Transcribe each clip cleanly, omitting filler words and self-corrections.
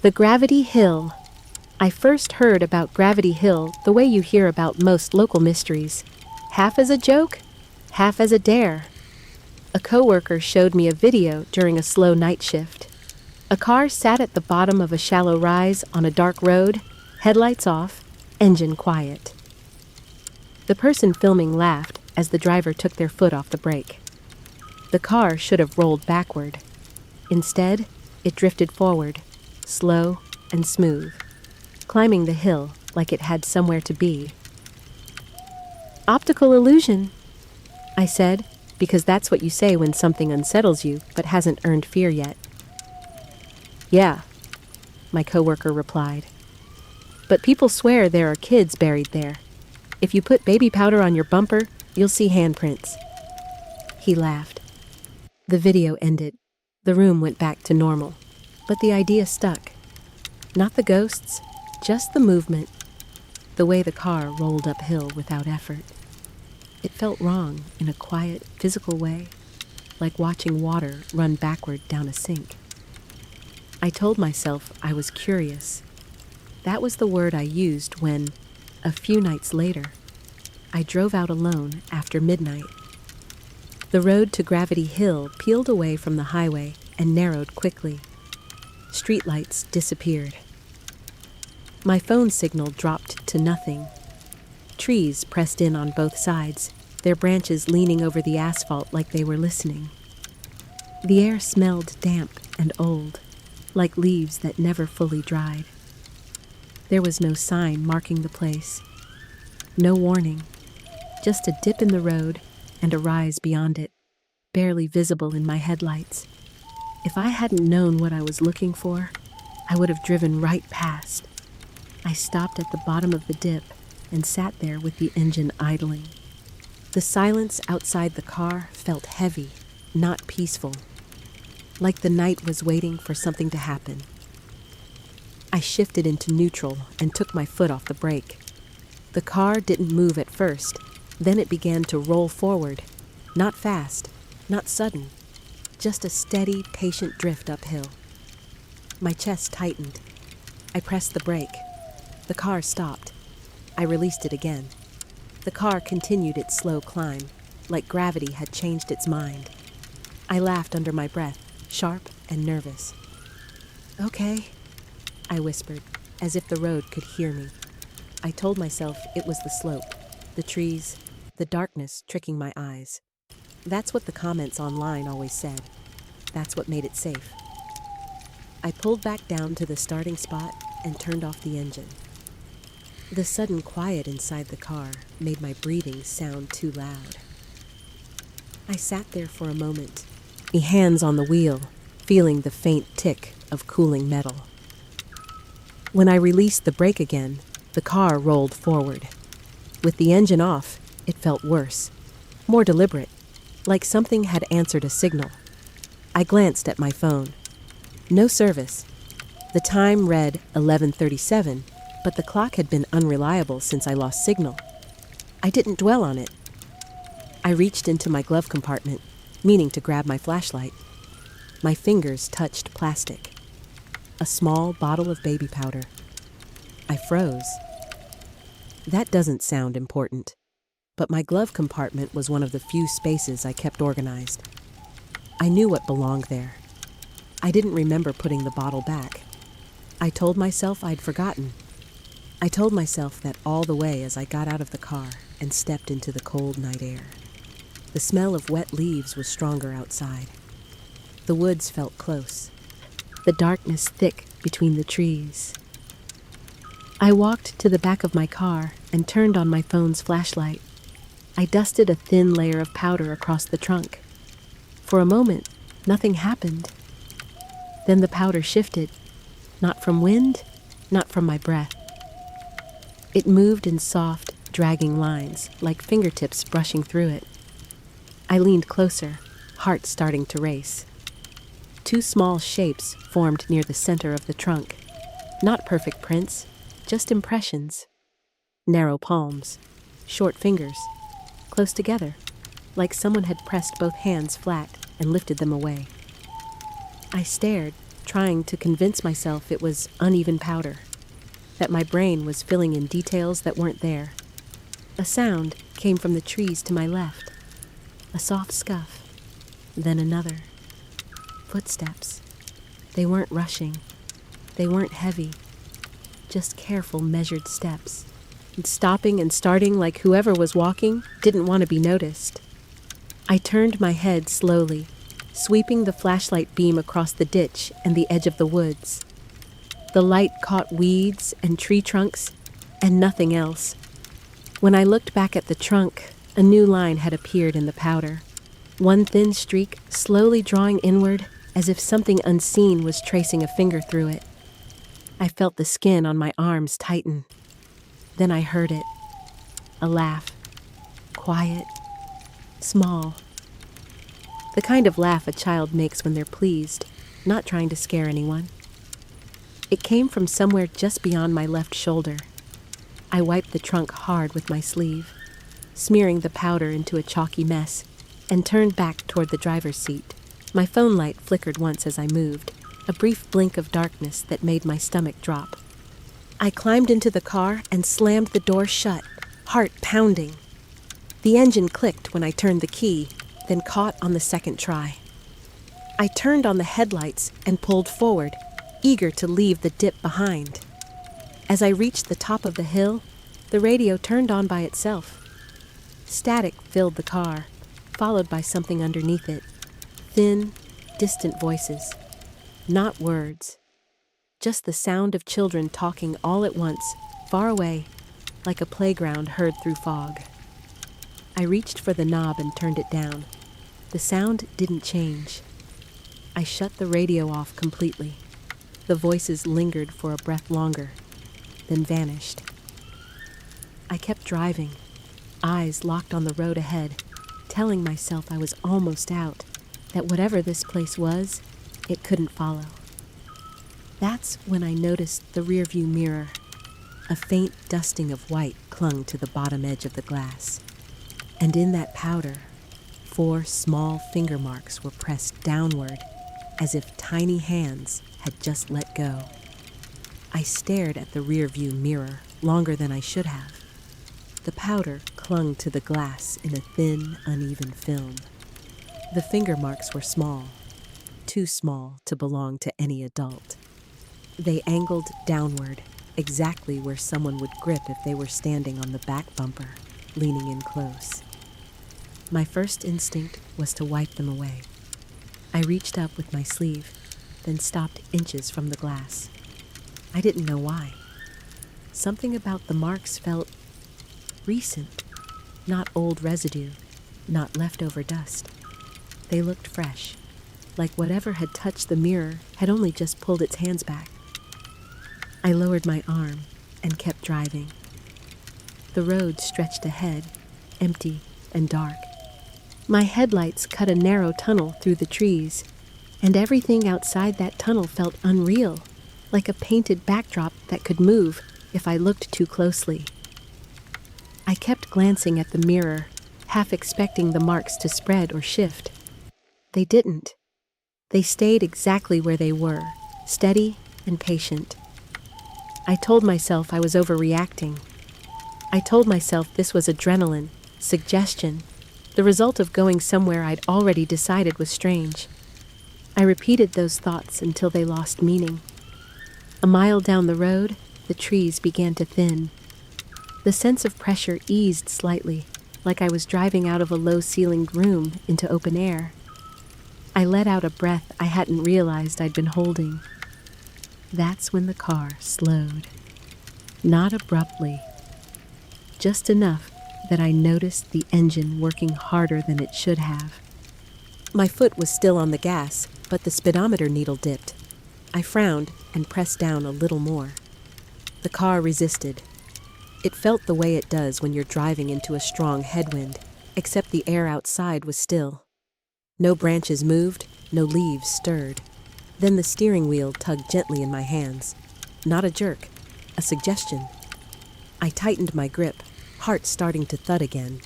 The Gravity Hill. I first heard about Gravity Hill the way you hear about most local mysteries. Half as a joke, half as a dare. A coworker showed me a video during a slow night shift. A car sat at the bottom of a shallow rise on a dark road, headlights off, engine quiet. The person filming laughed as the driver took their foot off the brake. The car should have rolled backward. Instead, it drifted forward, slow and smooth, climbing the hill like it had somewhere to be. Optical illusion, I said, because that's what you say when something unsettles you but hasn't earned fear yet. Yeah, my coworker replied. But people swear there are kids buried there. If you put baby powder on your bumper, you'll see handprints. He laughed. The video ended. The room went back to normal. But the idea stuck. Not the ghosts, just the movement. The way the car rolled uphill without effort. It felt wrong in a quiet, physical way, like watching water run backward down a sink. I told myself I was curious. That was the word I used when, a few nights later, I drove out alone after midnight. The road to Gravity Hill peeled away from the highway and narrowed quickly. Streetlights disappeared. My phone signal dropped to nothing. Trees pressed in on both sides, their branches leaning over the asphalt like they were listening. The air smelled damp and old, like leaves that never fully dried. There was no sign marking the place. No warning, just a dip in the road and a rise beyond it, barely visible in my headlights. If I hadn't known what I was looking for, I would have driven right past. I stopped at the bottom of the dip and sat there with the engine idling. The silence outside the car felt heavy, not peaceful, like the night was waiting for something to happen. I shifted into neutral and took my foot off the brake. The car didn't move at first, then it began to roll forward, not fast, not sudden. Just a steady, patient drift uphill. My chest tightened. I pressed the brake. The car stopped. I released it again. The car continued its slow climb, like gravity had changed its mind. I laughed under my breath, sharp and nervous. Okay, I whispered, as if the road could hear me. I told myself it was the slope, the trees, the darkness tricking my eyes. That's what the comments online always said. That's what made it safe. I pulled back down to the starting spot and turned off the engine. The sudden quiet inside the car made my breathing sound too loud. I sat there for a moment, my hands on the wheel, feeling the faint tick of cooling metal. When I released the brake again, the car rolled forward. With the engine off, it felt worse, more deliberate, like something had answered a signal. I glanced at my phone. No service. The time read 11:37, but the clock had been unreliable since I lost signal. I didn't dwell on it. I reached into my glove compartment, meaning to grab my flashlight. My fingers touched plastic. A small bottle of baby powder. I froze. That doesn't sound important, but my glove compartment was one of the few spaces I kept organized. I knew what belonged there. I didn't remember putting the bottle back. I told myself I'd forgotten. I told myself that all the way as I got out of the car and stepped into the cold night air. The smell of wet leaves was stronger outside. The woods felt close, the darkness thick between the trees. I walked to the back of my car and turned on my phone's flashlight. I dusted a thin layer of powder across the trunk. For a moment, nothing happened. Then the powder shifted, not from wind, not from my breath. It moved in soft, dragging lines, like fingertips brushing through it. I leaned closer, heart starting to race. Two small shapes formed near the center of the trunk. Not perfect prints, just impressions. Narrow palms, short fingers, close together, like someone had pressed both hands flat and lifted them away. I stared, trying to convince myself it was uneven powder, that my brain was filling in details that weren't there. A sound came from the trees to my left, a soft scuff, then another. Footsteps. They weren't rushing. They weren't heavy. Just careful, measured steps. And stopping and starting like whoever was walking didn't want to be noticed. I turned my head slowly, sweeping the flashlight beam across the ditch and the edge of the woods. The light caught weeds and tree trunks and nothing else. When I looked back at the trunk, a new line had appeared in the powder. One thin streak slowly drawing inward as if something unseen was tracing a finger through it. I felt the skin on my arms tighten. Then I heard it. A laugh. Quiet. Small. The kind of laugh a child makes when they're pleased, not trying to scare anyone. It came from somewhere just beyond my left shoulder. I wiped the trunk hard with my sleeve, smearing the powder into a chalky mess, and turned back toward the driver's seat. My phone light flickered once as I moved, a brief blink of darkness that made my stomach drop. I climbed into the car and slammed the door shut, heart pounding. The engine clicked when I turned the key, then caught on the second try. I turned on the headlights and pulled forward, eager to leave the dip behind. As I reached the top of the hill, the radio turned on by itself. Static filled the car, followed by something underneath it. Thin, distant voices. Not words. Just the sound of children talking all at once, far away, like a playground heard through fog. I reached for the knob and turned it down. The sound didn't change. I shut the radio off completely. The voices lingered for a breath longer, then vanished. I kept driving, eyes locked on the road ahead, telling myself I was almost out, that whatever this place was, it couldn't follow. That's when I noticed the rearview mirror. A faint dusting of white clung to the bottom edge of the glass. And in that powder, 4 small finger marks were pressed downward, as if tiny hands had just let go. I stared at the rearview mirror longer than I should have. The powder clung to the glass in a thin, uneven film. The finger marks were small, too small to belong to any adult. They angled downward, exactly where someone would grip if they were standing on the back bumper, leaning in close. My first instinct was to wipe them away. I reached up with my sleeve, then stopped inches from the glass. I didn't know why. Something about the marks felt recent, not old residue, not leftover dust. They looked fresh, like whatever had touched the mirror had only just pulled its hands back. I lowered my arm and kept driving. The road stretched ahead, empty and dark. My headlights cut a narrow tunnel through the trees, and everything outside that tunnel felt unreal, like a painted backdrop that could move if I looked too closely. I kept glancing at the mirror, half expecting the marks to spread or shift. They didn't. They stayed exactly where they were, steady and patient. I told myself I was overreacting. I told myself this was adrenaline, suggestion, the result of going somewhere I'd already decided was strange. I repeated those thoughts until they lost meaning. A mile down the road, the trees began to thin. The sense of pressure eased slightly, like I was driving out of a low-ceilinged room into open air. I let out a breath I hadn't realized I'd been holding. That's when the car slowed. Not abruptly, just enough that I noticed the engine working harder than it should have. My foot was still on the gas, but the speedometer needle dipped. I frowned and pressed down a little more. The car resisted. It felt the way it does when you're driving into a strong headwind, except the air outside was still. No branches moved, no leaves stirred. Then the steering wheel tugged gently in my hands. Not a jerk, a suggestion. I tightened my grip, heart starting to thud again.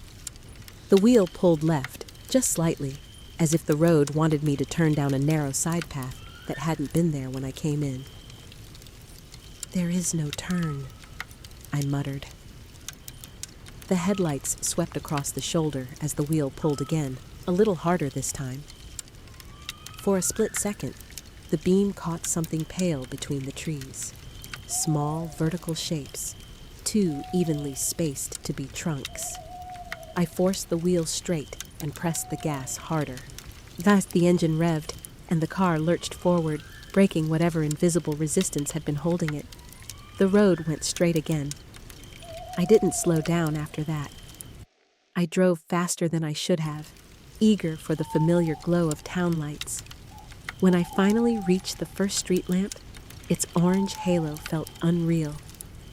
The wheel pulled left, just slightly, as if the road wanted me to turn down a narrow side path, that hadn't been there when I came in. "There is no turn," I muttered. The headlights swept across the shoulder as the wheel pulled again, a little harder this time. For a split second, the beam caught something pale between the trees. Small, vertical shapes, too evenly spaced to be trunks. I forced the wheel straight and pressed the gas harder. Thus the engine revved, and the car lurched forward, breaking whatever invisible resistance had been holding it. The road went straight again. I didn't slow down after that. I drove faster than I should have, eager for the familiar glow of town lights. When I finally reached the first street lamp, its orange halo felt unreal,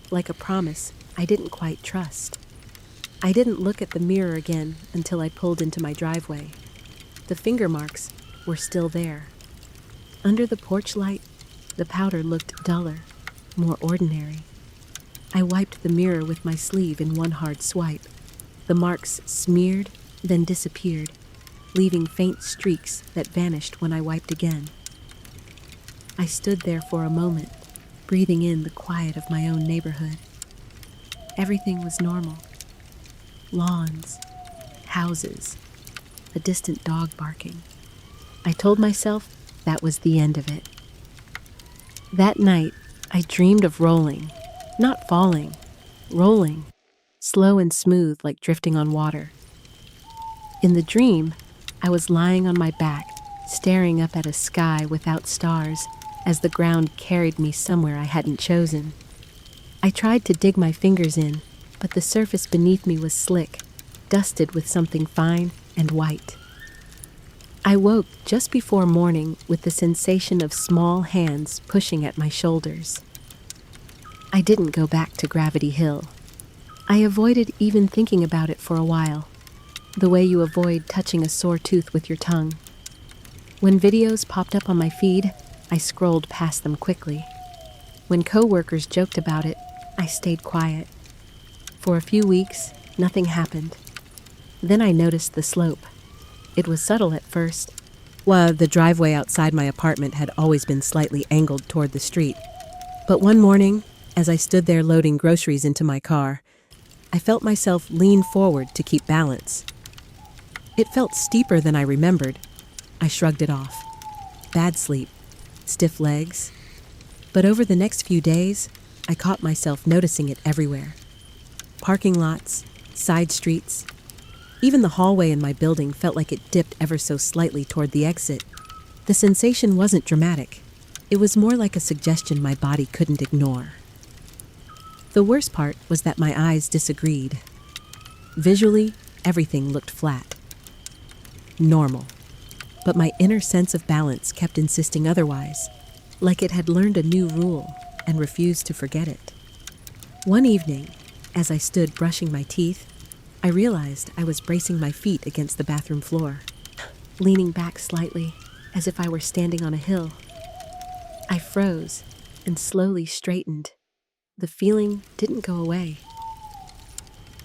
like a promise I didn't quite trust. I didn't look at the mirror again until I pulled into my driveway. The finger marks were still there. Under the porch light, the powder looked duller, more ordinary. I wiped the mirror with my sleeve in one hard swipe. The marks smeared, then disappeared, leaving faint streaks that vanished when I wiped again. I stood there for a moment, breathing in the quiet of my own neighborhood. Everything was normal. Lawns, houses, a distant dog barking. I told myself that was the end of it. That night, I dreamed of rolling, not falling, rolling, slow and smooth like drifting on water. In the dream, I was lying on my back, staring up at a sky without stars as the ground carried me somewhere I hadn't chosen. I tried to dig my fingers in, but the surface beneath me was slick, dusted with something fine and white. I woke just before morning with the sensation of small hands pushing at my shoulders. I didn't go back to Gravity Hill. I avoided even thinking about it for a while, the way you avoid touching a sore tooth with your tongue. When videos popped up on my feed, I scrolled past them quickly. When coworkers joked about it, I stayed quiet. For a few weeks, nothing happened. Then I noticed the slope. It was subtle at first. Well, the driveway outside my apartment had always been slightly angled toward the street. But one morning, as I stood there loading groceries into my car, I felt myself lean forward to keep balance. It felt steeper than I remembered. I shrugged it off. Bad sleep, stiff legs. But over the next few days, I caught myself noticing it everywhere. Parking lots, side streets. Even the hallway in my building felt like it dipped ever so slightly toward the exit. The sensation wasn't dramatic. It was more like a suggestion my body couldn't ignore. The worst part was that my eyes disagreed. Visually, everything looked flat. Normal. But my inner sense of balance kept insisting otherwise, like it had learned a new rule and refused to forget it. One evening, as I stood brushing my teeth, I realized I was bracing my feet against the bathroom floor, leaning back slightly, as if I were standing on a hill. I froze and slowly straightened. The feeling didn't go away.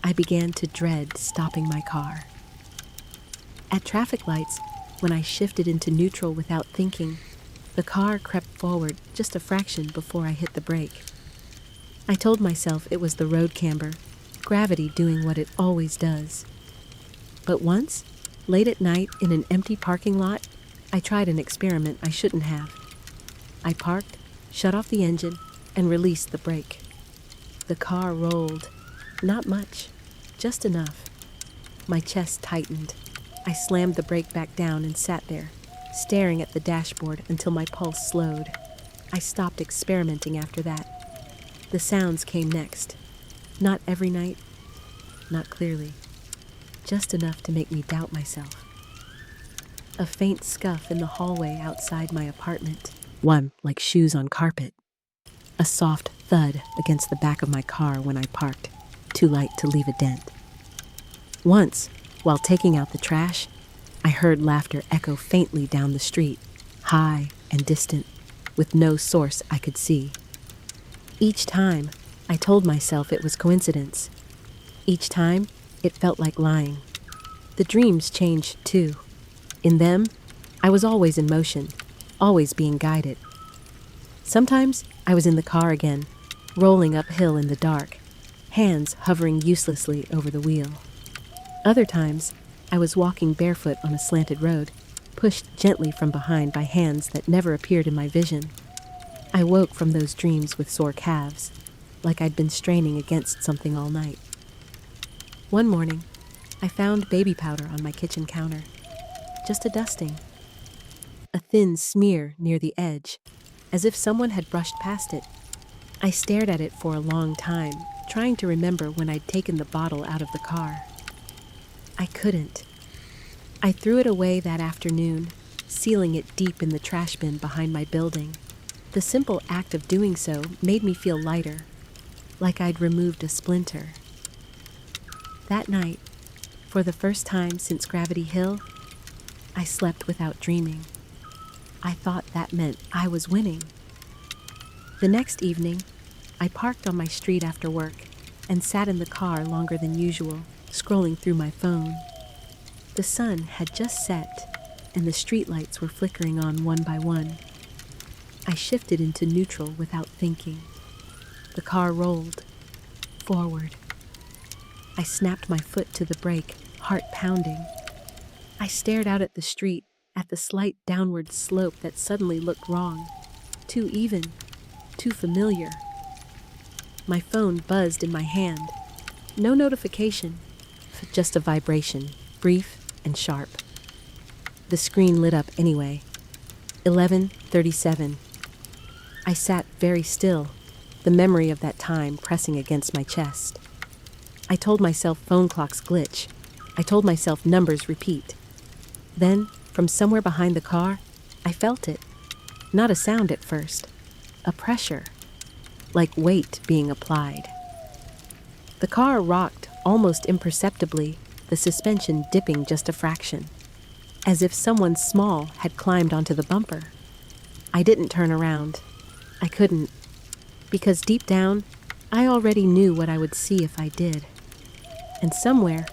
I began to dread stopping my car. At traffic lights, when I shifted into neutral without thinking, the car crept forward just a fraction before I hit the brake. I told myself it was the road camber, gravity doing what it always does. But once, late at night in an empty parking lot, I tried an experiment I shouldn't have. I parked, shut off the engine, and released the brake. The car rolled. Not much, just enough. My chest tightened. I slammed the brake back down and sat there, staring at the dashboard until my pulse slowed. I stopped experimenting after that. The sounds came next. Not every night, not clearly, just enough to make me doubt myself. A faint scuff in the hallway outside my apartment, one like shoes on carpet. A soft thud against the back of my car when I parked, too light to leave a dent. Once, while taking out the trash, I heard laughter echo faintly down the street, high and distant, with no source I could see. Each time, I told myself it was coincidence. Each time, it felt like lying. The dreams changed too. In them, I was always in motion, always being guided. Sometimes I was in the car again, rolling uphill in the dark, hands hovering uselessly over the wheel. Other times, I was walking barefoot on a slanted road, pushed gently from behind by hands that never appeared in my vision. I woke from those dreams with sore calves, like I'd been straining against something all night. One morning, I found baby powder on my kitchen counter. Just a dusting. A thin smear near the edge, as if someone had brushed past it. I stared at it for a long time, trying to remember when I'd taken the bottle out of the car. I couldn't. I threw it away that afternoon, sealing it deep in the trash bin behind my building. The simple act of doing so made me feel lighter, like I'd removed a splinter. That night, for the first time since Gravity Hill, I slept without dreaming. I thought that meant I was winning. The next evening, I parked on my street after work and sat in the car longer than usual, scrolling through my phone. The sun had just set, and the streetlights were flickering on one by one. I shifted into neutral without thinking. The car rolled forward. I snapped my foot to the brake, heart pounding. I stared out at the street, at the slight downward slope that suddenly looked wrong. Too even, too familiar. My phone buzzed in my hand. No notification, just a vibration, brief and sharp. The screen lit up anyway. 11:37. I sat very still, the memory of that time pressing against my chest. I told myself phone clocks glitch. I told myself numbers repeat. Then, from somewhere behind the car, I felt it. Not a sound at first. A pressure. Like weight being applied. The car rocked almost imperceptibly, the suspension dipping just a fraction. As if someone small had climbed onto the bumper. I didn't turn around. I couldn't. Because deep down, I already knew what I would see if I did. And somewhere,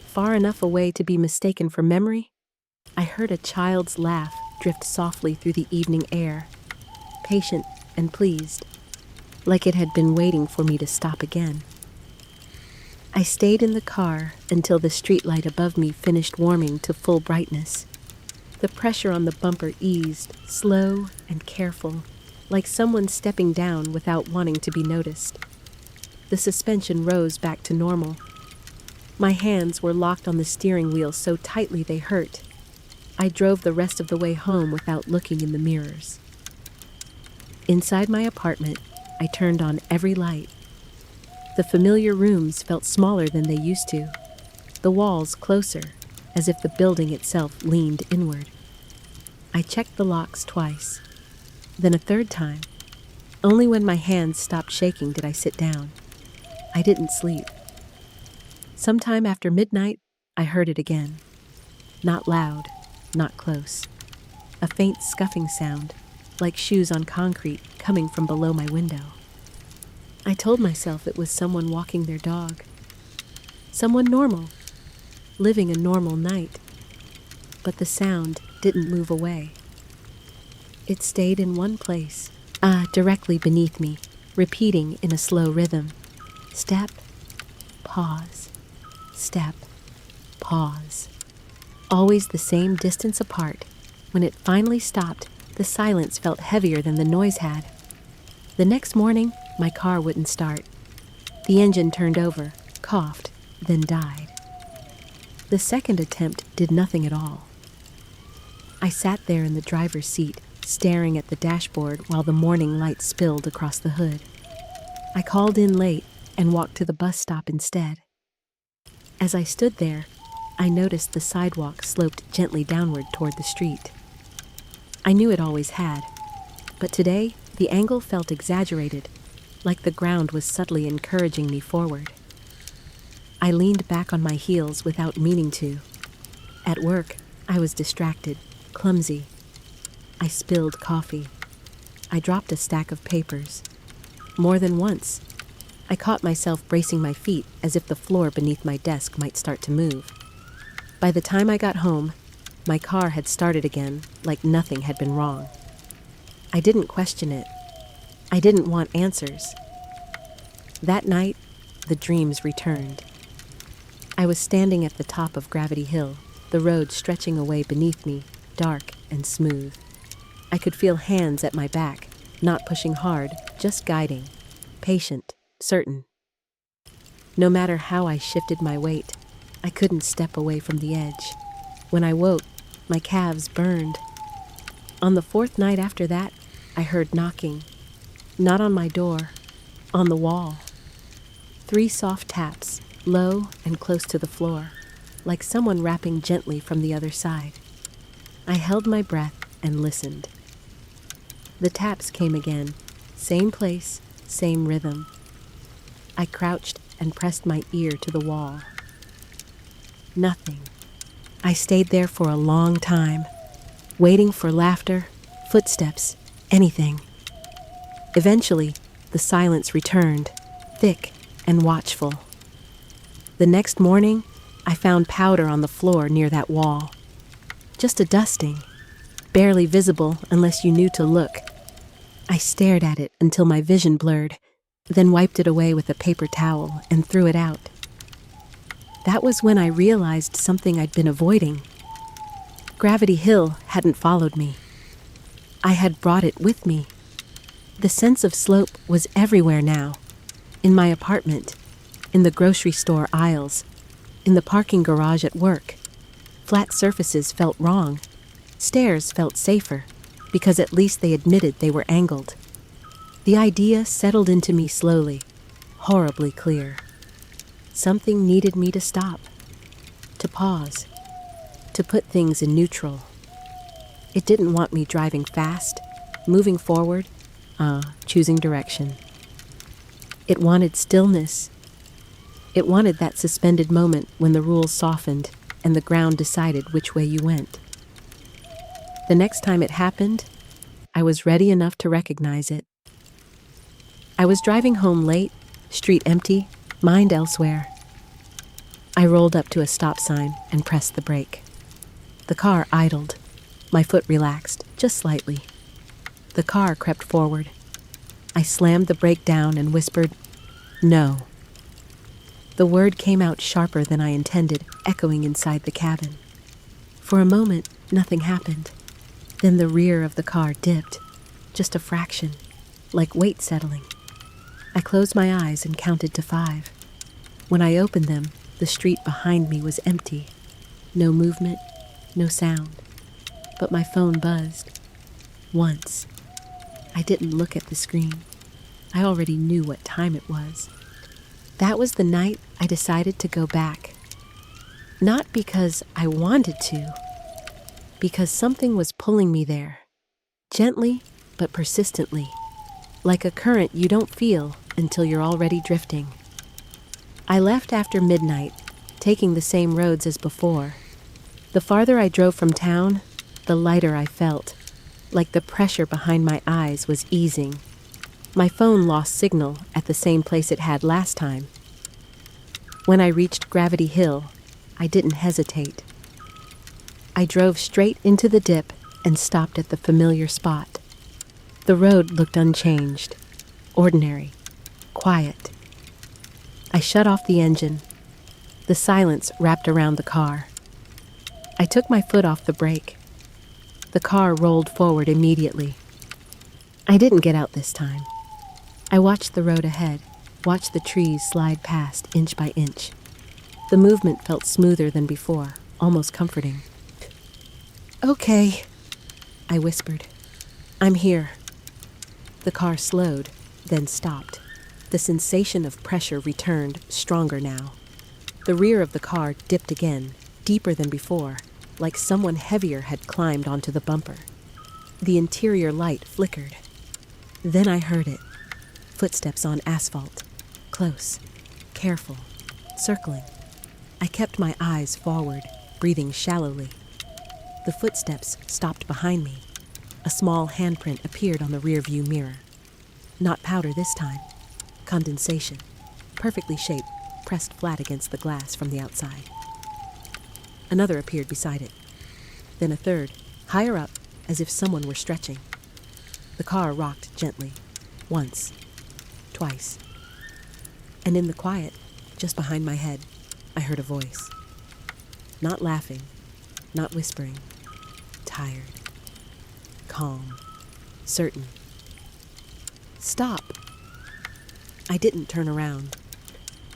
far enough away to be mistaken for memory, I heard a child's laugh drift softly through the evening air, patient and pleased, like it had been waiting for me to stop again. I stayed in the car until the streetlight above me finished warming to full brightness. The pressure on the bumper eased, slow and careful, like someone stepping down without wanting to be noticed. The suspension rose back to normal. My hands were locked on the steering wheel so tightly they hurt. I drove the rest of the way home without looking in the mirrors. Inside my apartment, I turned on every light. The familiar rooms felt smaller than they used to, the walls closer, as if the building itself leaned inward. I checked the locks twice, then a third time. Only when my hands stopped shaking did I sit down. I didn't sleep. Sometime after midnight, I heard it again. Not loud, not close. A faint scuffing sound, like shoes on concrete coming from below my window. I told myself it was someone walking their dog. Someone normal, living a normal night. But the sound didn't move away. It stayed in one place, directly beneath me, repeating in a slow rhythm. Step, pause, step, pause. Always the same distance apart. When it finally stopped, the silence felt heavier than the noise had. The next morning, my car wouldn't start. The engine turned over, coughed, then died. The second attempt did nothing at all. I sat there in the driver's seat, staring at the dashboard while the morning light spilled across the hood. I called in late and walked to the bus stop instead. As I stood there, I noticed the sidewalk sloped gently downward toward the street. I knew it always had, but today the angle felt exaggerated, like the ground was subtly encouraging me forward. I leaned back on my heels without meaning to. At work, I was distracted, clumsy. I spilled coffee. I dropped a stack of papers. More than once, I caught myself bracing my feet as if the floor beneath my desk might start to move. By the time I got home, my car had started again, like nothing had been wrong. I didn't question it. I didn't want answers. That night, the dreams returned. I was standing at the top of Gravity Hill, the road stretching away beneath me, dark and smooth. I could feel hands at my back, not pushing hard, just guiding, patient, certain. No matter how I shifted my weight, I couldn't step away from the edge. When I woke, my calves burned. On the fourth night after that, I heard knocking. Not on my door, on the wall. 3 soft taps, low and close to the floor, like someone rapping gently from the other side. I held my breath and listened. The taps came again, same place, same rhythm. I crouched and pressed my ear to the wall. Nothing. I stayed there for a long time, waiting for laughter, footsteps, anything. Eventually, the silence returned, thick and watchful. The next morning, I found powder on the floor near that wall. Just a dusting, barely visible unless you knew to look. I stared at it until my vision blurred, then wiped it away with a paper towel and threw it out. That was when I realized something I'd been avoiding. Gravity Hill hadn't followed me. I had brought it with me. The sense of slope was everywhere now. In my apartment, in the grocery store aisles, in the parking garage at work. Flat surfaces felt wrong. Stairs felt safer, because at least they admitted they were angled. The idea settled into me slowly, horribly clear. Something needed me to stop, to pause, to put things in neutral. It didn't want me driving fast, moving forward, choosing direction. It wanted stillness. It wanted that suspended moment when the rules softened and the ground decided which way you went. The next time it happened, I was ready enough to recognize it. I was driving home late, street empty, mind elsewhere. I rolled up to a stop sign and pressed the brake. The car idled. My foot relaxed, just slightly. The car crept forward. I slammed the brake down and whispered, "No." The word came out sharper than I intended, echoing inside the cabin. For a moment, nothing happened. Then the rear of the car dipped, just a fraction, like weight settling. I closed my eyes and counted to 5. When I opened them, the street behind me was empty. No movement, no sound. But my phone buzzed. Once. I didn't look at the screen. I already knew what time it was. That was the night I decided to go back. Not because I wanted to, because something was pulling me there. Gently, but persistently. Like a current you don't feel until you're already drifting. I left after midnight, taking the same roads as before. The farther I drove from town, the lighter I felt, like the pressure behind my eyes was easing. My phone lost signal at the same place it had last time. When I reached Gravity Hill, I didn't hesitate. I drove straight into the dip and stopped at the familiar spot. The road looked unchanged, ordinary, quiet. I shut off the engine. The silence wrapped around the car. I took my foot off the brake. The car rolled forward immediately. I didn't get out this time. I watched the road ahead, watched the trees slide past inch by inch. The movement felt smoother than before, almost comforting. "Okay," I whispered. "I'm here." The car slowed, then stopped. The sensation of pressure returned, stronger now. The rear of the car dipped again, deeper than before, like someone heavier had climbed onto the bumper. The interior light flickered. Then I heard it. Footsteps on asphalt. Close, careful, circling. I kept my eyes forward, breathing shallowly. The footsteps stopped behind me. A small handprint appeared on the rearview mirror. Not powder this time. Condensation. Perfectly shaped, pressed flat against the glass from the outside. Another appeared beside it. Then a third, higher up, as if someone were stretching. The The car rocked gently. Once. Twice. And in the quiet, just behind my head, I heard a voice. Not laughing, not whispering. Tired. Calm. Certain. Stop. I didn't turn around.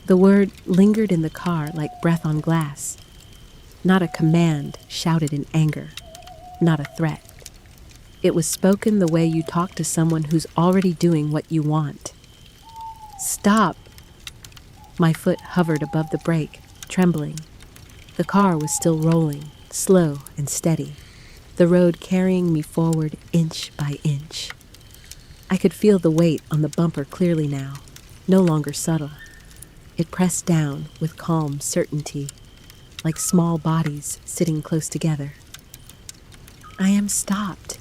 The word lingered in the car like breath on glass. Not a command shouted in anger. Not a threat. It was spoken the way you talk to someone who's already doing what you want. Stop. My foot hovered above the brake, trembling. The car was still rolling, slow and steady, the road carrying me forward inch by inch. I could feel the weight on the bumper clearly now, no longer subtle. It pressed down with calm certainty, like small bodies sitting close together. I am stopped,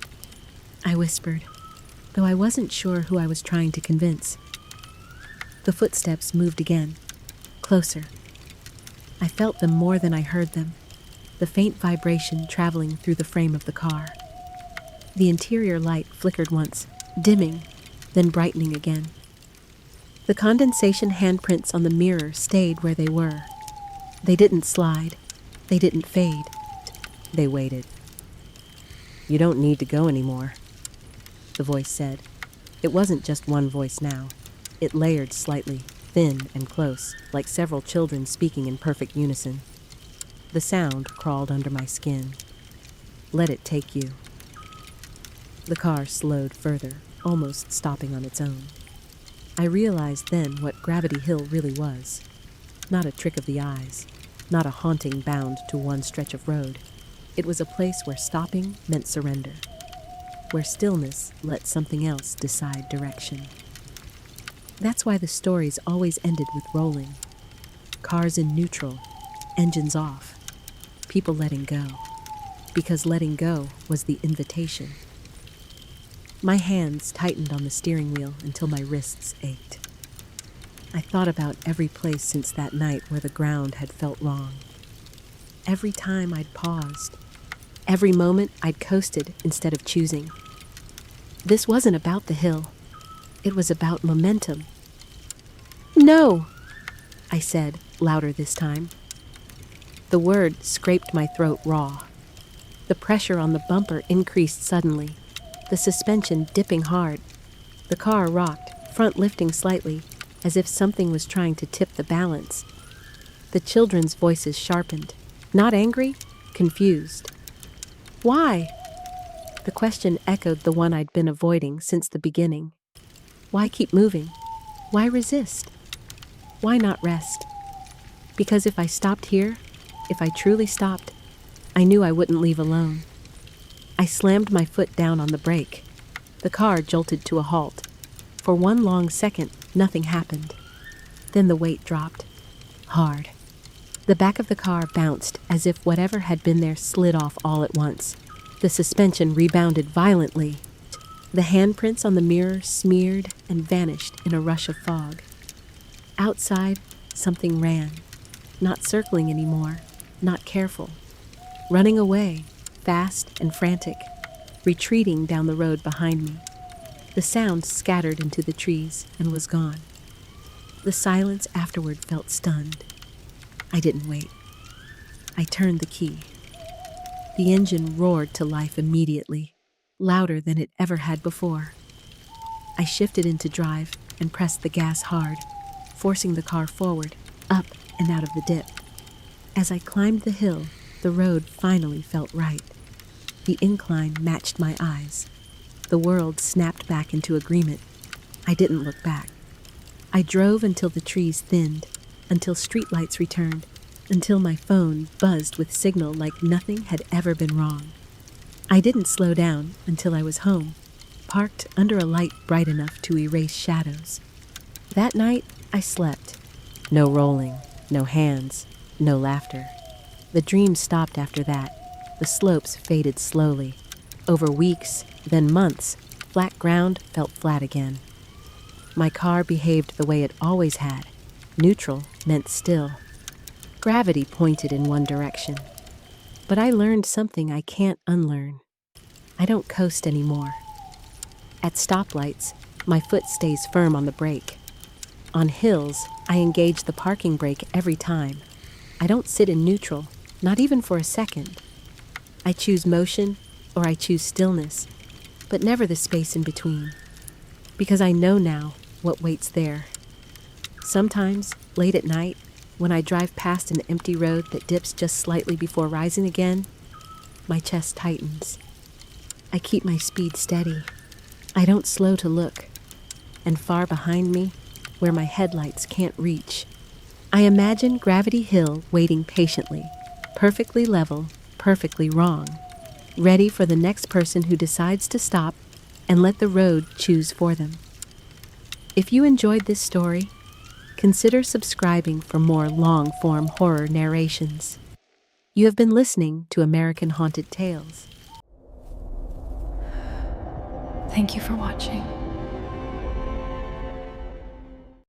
I whispered, though I wasn't sure who I was trying to convince. The footsteps moved again, closer. I felt them more than I heard them, the faint vibration traveling through the frame of the car. The interior light flickered once, dimming, then brightening again. The condensation handprints on the mirror stayed where they were. They didn't slide. They didn't fade. They waited. You don't need to go anymore, the voice said. It wasn't just one voice now. It layered slightly, thin and close, like several children speaking in perfect unison. The sound crawled under my skin. Let it take you. The car slowed further, almost stopping on its own. I realized then what Gravity Hill really was. Not a trick of the eyes, not a haunting bound to one stretch of road. It was a place where stopping meant surrender, where stillness let something else decide direction. That's why the stories always ended with rolling. Cars in neutral, engines off, people letting go, because letting go was the invitation. My hands tightened on the steering wheel until my wrists ached. I thought about every place since that night where the ground had felt wrong. Every time I'd paused, every moment I'd coasted instead of choosing. This wasn't about the hill. It was about momentum. No, I said, louder this time. The word scraped my throat raw. The pressure on the bumper increased suddenly, the suspension dipping hard. The car rocked, front lifting slightly, as if something was trying to tip the balance. The children's voices sharpened, not angry, confused. Why? The question echoed the one I'd been avoiding since the beginning. Why keep moving? Why resist? Why not rest? Because if I stopped here, if I truly stopped, I knew I wouldn't leave alone. I slammed my foot down on the brake. The car jolted to a halt. For one long second, nothing happened. Then the weight dropped. Hard. The back of the car bounced as if whatever had been there slid off all at once. The suspension rebounded violently. The handprints on the mirror smeared and vanished in a rush of fog. Outside, something ran. Not circling anymore, not careful. Running away, fast and frantic, retreating down the road behind me. The sound scattered into the trees and was gone. The silence afterward felt stunned. I didn't wait. I turned the key. The engine roared to life immediately, louder than it ever had before. I shifted into drive and pressed the gas hard, forcing the car forward, up and out of the dip. As I climbed the hill, the road finally felt right. The incline matched my eyes. The world snapped back into agreement. I didn't look back. I drove until the trees thinned, until streetlights returned, until my phone buzzed with signal like nothing had ever been wrong. I didn't slow down until I was home, parked under a light bright enough to erase shadows. That night, I slept. No rolling, no hands, no laughter. The dream stopped after that. The slopes faded slowly. Over weeks, then months, flat ground felt flat again. My car behaved the way it always had. Neutral meant still. Gravity pointed in one direction. But I learned something I can't unlearn. I don't coast anymore. At stoplights, my foot stays firm on the brake. On hills, I engage the parking brake every time. I don't sit in neutral, not even for a second. I choose motion or I choose stillness, but never the space in between. Because I know now what waits there. Sometimes, late at night, when I drive past an empty road that dips just slightly before rising again, my chest tightens. I keep my speed steady. I don't slow to look. And far behind me, where my headlights can't reach, I imagine Gravity Hill waiting patiently, perfectly level, perfectly wrong, ready for the next person who decides to stop and let the road choose for them. If you enjoyed this story, consider subscribing for more long-form horror narrations. You have been listening to American Haunted Tales. Thank you for watching.